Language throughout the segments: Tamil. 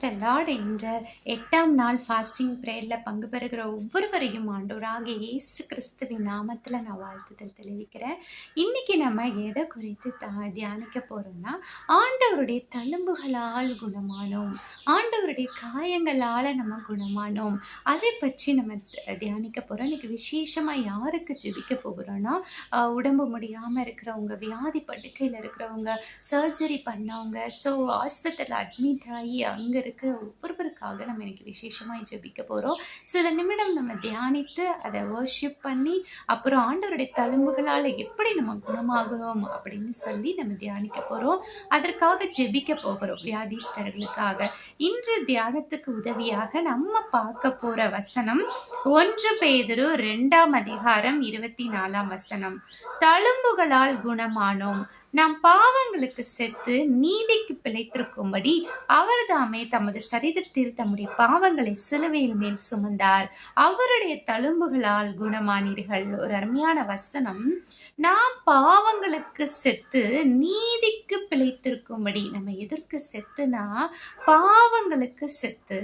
த லார்ட் என்ற 8ஆம் நாள் ஃபாஸ்டிங் ப்ரேயரில் பங்கு பெறுகிற ஒவ்வொருவரையும் ஆண்டவராகிய இயேசு கிறிஸ்துவின் நாமத்தில் நான் வாழ்த்துதல் தெரிவிக்கிறேன். இன்னைக்கு நம்ம எதை குறித்து தியானிக்க போகிறோம்னா, ஆண்டவருடைய தழும்புகளால் குணமானோம், ஆண்டவருடைய காயங்களால் நம்ம குணமானோம், அதை பற்றி நம்ம தியானிக்க போகிறோம். இன்னைக்கு விசேஷமாக யாருக்கு ஜெபிக்க போகிறோன்னா, உடம்பு முடியாமல் இருக்கிறவங்க, வியாதி படுக்கையில் இருக்கிறவங்க, சர்ஜரி பண்ணவங்க, ஸோ ஹாஸ்பிட்டலில் அட்மிட் ஆகி அங்கே இருக்கிற ஒவ்வொருவருக்காக நம்ம இன்னைக்கு விசேஷமாக ஜெபிக்க போகிறோம். சில நிமிடம் நம்ம தியானித்து அதை வர்ஷிப் பண்ணி அப்புறம் ஆண்டவருடைய தழும்புகளால் எப்படி நம்ம குணமாகிறோம் அப்படின்னு சொல்லி நம்ம தியானிக்க போகிறோம். அதற்காக ஜெபிக்க போகிறோம் வியாதிஸ்தர்களுக்காக. இன்று தியானத்துக்கு உதவியாக நம்ம பார்க்க போகிற வசனம் 1 பேதுரு 2ஆம் அதிகாரம் 24ஆம் வசனம். தழும்புகளால் குணமானோம், நாம் பாவங்களுக்கு செத்து நீதிக்கு பிழைத்திருக்கும்படி அவர் தாமே தமது சரீரத்தில் தம்முடைய பாவங்களை சிலுவையில் மேல் சுமந்தார், அவருடைய தழும்புகளால் குணமானீர்கள். ஒரு அருமையான வசனம். நாம் பாவங்களுக்கு செத்து நீதிக்கு பிழைத்திருக்கும்படி, நம்ம எதற்கு செத்துனா பாவங்களுக்கு செத்து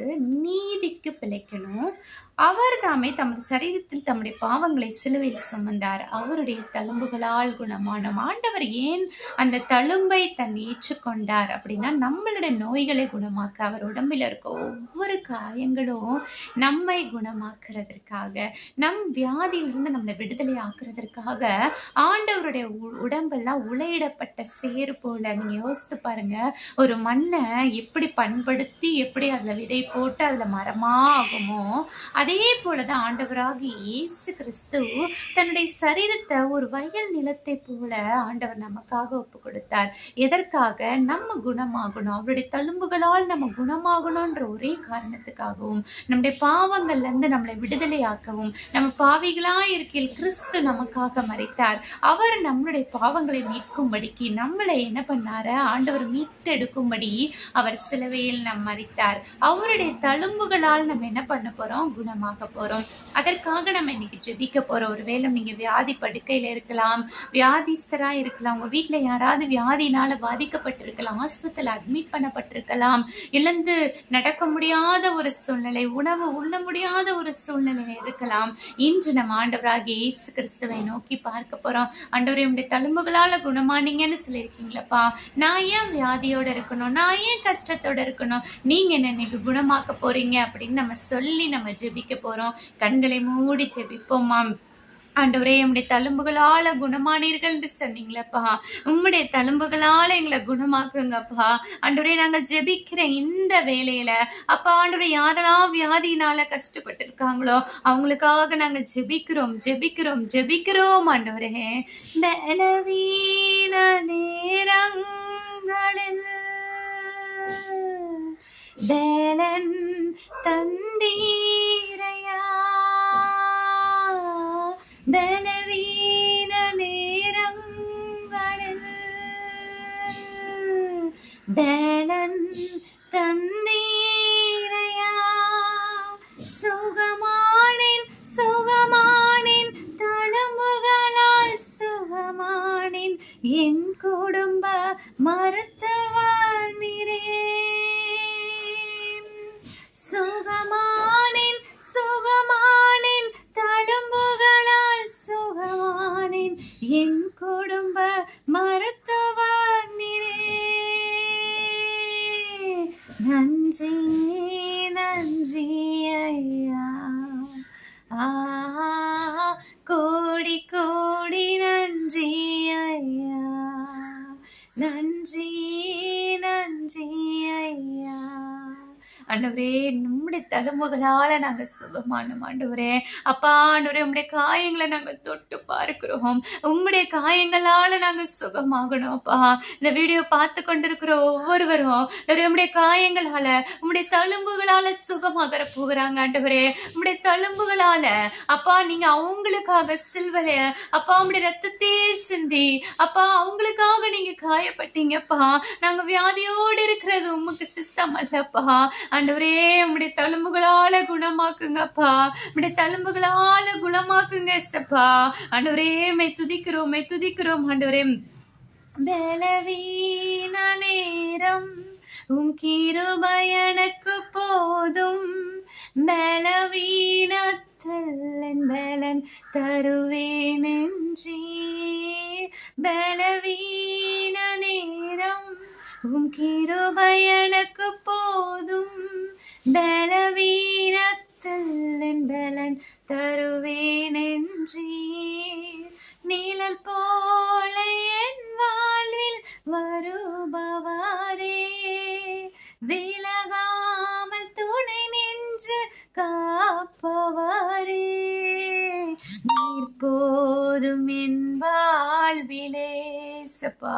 நீதிக்கு பிழைக்கணும். அவர் தாமே தமது சரீரத்தில் தம்முடைய பாவங்களை சிலுவையில் சுமந்தார், அவருடைய தழும்புகளால் குணமானோம். ஆண்டவர் ஏன் அந்த தழும்பை தன் ஏற்றுக்கொண்டார் அப்படின்னா, நம்மளுடைய நோய்களை குணமாக்க, அவர் உடம்பில் இருக்க ஒவ்வொரு காயங்களும் நம்மை குணமாக்குறதற்காக, நம் வியாதியிலிருந்து நம்மளை விடுதலை ஆக்குறதற்காக ஆண்டவருடைய உடம்பெல்லாம் உலையிடப்பட்ட சேறு போல. நீங்க யோசித்து பாருங்க, ஒரு மண்ணை எப்படி பண்படுத்தி எப்படி அதுல விதை போட்டு அதுல மரமா ஆகுமோ, அதே போலதான் ஆண்டவராகி இயேசு கிறிஸ்து தன்னுடைய சரீரத்தை ஒரு வயல் நிலத்தை போல ஆண்டவர் நமக்காக ஒப்பு கொடுத்தார். எதற்காக? நம்ம குணமாகணும், அவருடைய தழும்புகளால் நம்ம குணமாகணும்ன்ற ஒரே காரணத்துக்காகவும், நம்முடைய பாவங்கள்ல இருந்து நம்மளை விடுதலையாக்கவும், நம்ம பாவிகளா இருக்கையில் கிறிஸ்து நமக்காக மரித்தார். அவர் நம்மளுடைய பாவங்களை மீட்கும்படிக்கு நம்மளை என்ன பண்ணாரு? ஆண்டவர் மீட்டெடுக்கும்படி அவர் சிலுவையில் நம் மரித்தார். அவருடைய தழும்புகளால் நம்ம என்ன பண்ண போறோம்? குணமாக போறோம். அதற்காக நம்ம இன்னைக்கு ஜெபிக்க போறோம். ஒருவேளை நீங்க வியாதி படுக்கையில இருக்கலாம், வியாதிஸ்தரா இருக்கலாம், உங்க வீட்டுல யாராவது வியாதினால பாதிக்கப்பட்டிருக்கலாம், ஹாஸ்பிட்டல் அட்மிட் பண்ணப்பட்டிருக்கலாம், இழந்து நடக்க முடியாத ஒரு சூழ்நிலை, உணவு உண்ண முடியாத ஒரு சூழ்நிலை இருக்கலாம். இன்று நம்ம ஆண்டவராகிய இயேசு கிறிஸ்துவை நோக்கி பார்க்க போறோம். ஆண்டவரே, உடைய தழும்புகளால குணமானீங்கன்னு சொல்லியிருக்கீங்களப்பா, நான் ஏன் வியாதியோட இருக்கணும், நான் ஏன் கஷ்டத்தோட இருக்கணும், நீங்க என்ன இன்னைக்கு குணமாக்க போறீங்க அப்படின்னு நம்ம சொல்லி நம்ம ஜெபிக்க போறோம். கண்களை மூடி ஜெபிப்போமாம். ஆண்டவரே, உம்முடைய தழும்புகளால குணமானீர்கள் என்று சொன்னீங்களப்பா, உம்முடைய தழும்புகளால எங்களை குணமாக்குங்கப்பா. ஆண்டவரே, நாங்கள் ஜெபிக்கிற இந்த வேளையில அப்பா, ஆண்டவரே, யாரெல்லாம் வியாதியினால கஷ்டப்பட்டு இருக்காங்களோ அவங்களுக்காக நாங்கள் ஜெபிக்கிறோம் ஜெபிக்கிறோம் ஜெபிக்கிறோம். ஆண்டவரே, பலவீன நேரங்களில் பேலன் தந்தீரையா, பலவீன நேரங்களில் பேலன் தந்தீரையா, சுகமானேன் சுகமானேன் தழும்புகளால் சுகமானேன், என் குடும்ப மருத்துவர் நீரே. சுகமானேன் சுகமானேன் தழும்புகளால் சுகமானேன், என் குடும்ப மருத்துவர் நீரே. நன்றி நன்றி ஐயா, கோடி கோடி நன்றி ஐயா, நன்றி நன்றி ஐயா. ஆண்டவரே, நம்முடைய தழும்புகளால நாங்கள் சுகமானோம். ஆண்டவரே, அப்பா, ஆண்டவரே, உம்முடைய காயங்களை நாங்கள் தொட்டு பார்க்கிறோம். உம்முடைய காயங்களால நாங்கள் சுகமாகணும். அப்பா, இந்த வீடியோ பார்த்து கொண்டிருக்கிற ஒவ்வொருவரும் உம்முடைய காயங்களால, உம்முடைய தழும்புகளால சுகமாக போகிறாங்க. ஆண்டவரே, உம்முடைய தழும்புகளால அப்பா, நீங்க அவங்களுக்காக சில்வரை அப்பா உம்முடைய ரத்தத்தே சிந்தி அப்பா அவங்களுக்காக நீங்க காயப்பட்டீங்கப்பா. நாங்க வியாதியோடு இருக்கிறது உமக்கு சித்தம் அல்லப்பா. ஆண்டவரே, உம்முடைய தழும்புகளால குணமாக்குங்கப்பா, உம்முடைய தழும்புகளால குணமாக்குங்க சப்பா. ஆண்டவரே, மெய் துதிக்கிறோம் ஆண்டவரே. பலவீன நேரம் உம் கிருபை எனக்கு போதும். பலவீனத்தில் என் பலன் தருவேன் என்றீர். பலவீன நேரம் உம் கிருபை எனக்கு போதும். பலவீனத்தில் என் பலன் தருவேன் என்றீர். நீழல் போல என் வாழ்வில் வருபவரே, விலகாமல் துணை நின்று காப்பவரே, நீர் போதும் என் வாழ்விலே. சப்பா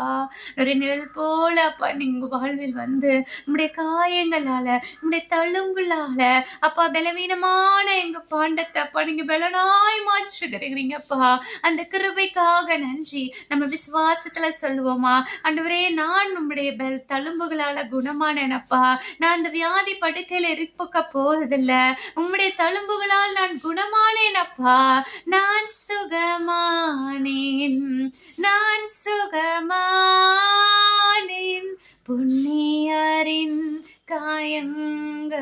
ஒரு நிழல் போல அப்பா நீங்க வாழ்வில் வந்து நம்முடைய காயங்களால நம்முடைய தழும்புலால அப்பா பலவீனமான எங்க பாண்டத்தை அப்பா நீங்க பலனாய் மாற்றுகிறீங்கப்பா. அந்த கிருபைக்காக நன்றி. நம்ம விசுவாசத்துல சொல்லுவோமா, ஆண்டவரே நான் உம்முடைய தழும்புகளால குணமானேனப்பா. நான் அந்த வியாதி படுக்கையில இருப்புக்க போவதில்ல, உம்முடைய தழும்புகளால் நான் குணமானேனப்பா. நான் சுகமானேன், நான் சுகமானேன். புண்ணியரின் காயங்களால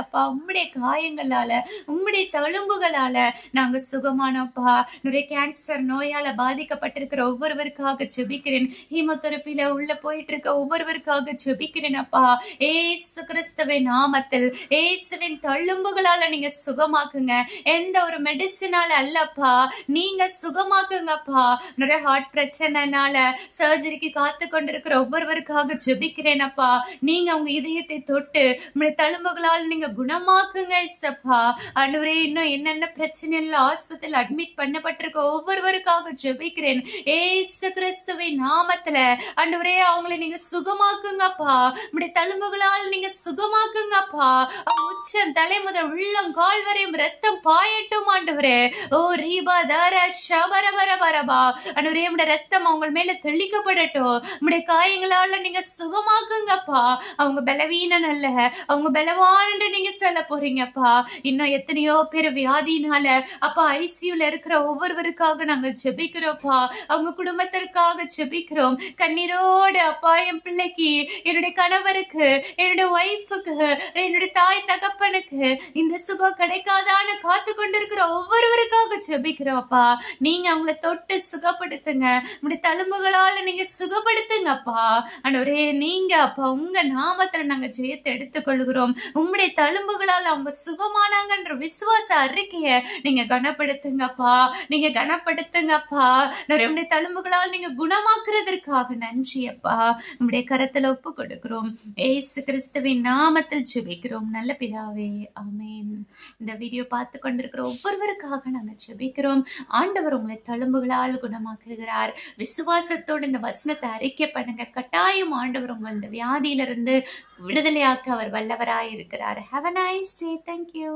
அப்பா, உம்முடைய காயங்களால உம்முடைய தழும்புகளால நாங்க சுகமானப்பா. நிறைய கேன்சர் நோயால பாதிக்கப்பட்டிருக்கிற ஒவ்வொருவருக்காக ஜெபிக்கிறேன். ஹீமோதெரபில உள்ள போயிட்டு இருக்க ஒவ்வொருவருக்காக ஜெபிக்கிறேன் அப்பா. ஏசு கிறிஸ்துவின் நாமத்தில் ஏசுவின் தழும்புகளால நீங்க சுகமாக்குங்க. எந்த ஒரு மெடிசினால அல்லப்பா, நீங்க சுகமாக்குங்கப்பா. நிறைய ஹார்ட் பிரச்சனைனால சர்ஜரிக்கு காத்து கொண்டிருக்கிற ஒவ்வொருவருக்காக ஜெபிக்கிறேன் அப்பா. நீங்க உங்க இதயத்தை தொட்டு உங்களுடைய தழும்புகளால் நீங்க குணமாக்குங்க இயேசுப்பா. ஆண்டவரே, இன்னும் என்னென்ன பிரச்சனைல ஆஸ்பத்திரியில் அட்மிட் பண்ணப்பட்டிருக்க ஒவ்வொருவருக்காக ஜெபிக்கிறேன் ஏசு கிறிஸ்துவின் நாமத்துல. ஆண்டவரே, அவங்களை நீங்க சுகமாக்குங்கப்பா. உங்களுடைய தழும்புகளால் நீங்க சுகமாக்குங்கப்பா. உச்சம் தலை முதல் உள்ளம் கால் வரையும் ரத்தம் பாயட்டும் ஆண்டவரே. ஓ ரீபா தார ஷபரபரபரபா. ஆண்டவரே, உங்களுடைய ரத்தம் அவங்க மேல தெளிக்கப்படட்டும். உங்களுடைய காயங்களால நீங்க சுகமாக்குங்கப்பா. அவங்க பலவீனம் அல்ல, அவங்க பலவான்னு நீங்க சொல்ல போறீங்கப்பா. இன்னும் எத்தனையோ பேர் வியாதினால அப்பா ஐசியூல இருக்கிற ஒவ்வொருவருக்காக நாங்க ஜெபிக்கிறோம்ப்பா. அவங்க குடும்பத்திற்காக ஜெபிக்கிறோம். கண்ணீரோடு அப்பா, என் பிள்ளைக்கு, என்னுடைய கணவருக்கு, என்னுடைய ஒய்ஃபுக்கு, என்னுடைய தாய் தகப்பனுக்கு இந்த சுகம் கிடைக்காதான்னு காத்து கொண்டிருக்கிற ஒவ்வொருவருக்காக ஜெபிக்கிறோம்ப்பா. நீங்க அவங்களை தொட்டு சுகப்படுத்துங்க. உங்களுடைய தழும்புகளால நீங்க சுகப்படுத்துங்கப்பா. ஆண்டவரே, நீங்க அப்பா உங்க நாமத்துல நாங்க ஜெயத்தை எடுத்துக்கொள்கிறோம். உம்முடைய தழும்புகளால் அவங்க சுகமானாங்கன்ற விசுவாச அறிக்கைய நீங்க கனப்படுத்துங்கப்பா. நீங்க கனப்படுத்துங்கப்பா. நம்முடைய தழும்புகளால் நீங்க குணமாக்குறதற்காக நன்றி அப்பா. நம்முடைய கரத்துல ஒப்பு கொடுக்கிறோம். ஏசு கிறிஸ்துவின் நாமத்தில் ஜெபிக்கிறோம் நல்ல பிதாவே, ஆமென். இந்த வீடியோ பார்த்து கொண்டிருக்கிற ஒவ்வொருவருக்காக நாங்க ஜெபிக்கிறோம். ஆண்டவர் உங்களை தழும்புகளால் குணமாக்குகிறார். விசுவாசத்தோடு இந்த வசனத்தை அறிக்கை பண்ணுங்க. கட்டாயம் ஆண்டவர் உங்கள் இந்த வியாதியிலிருந்து விடுதலையாக்க அவர் வல்லவராய் இருக்கிறார். Have a nice day. Thank you.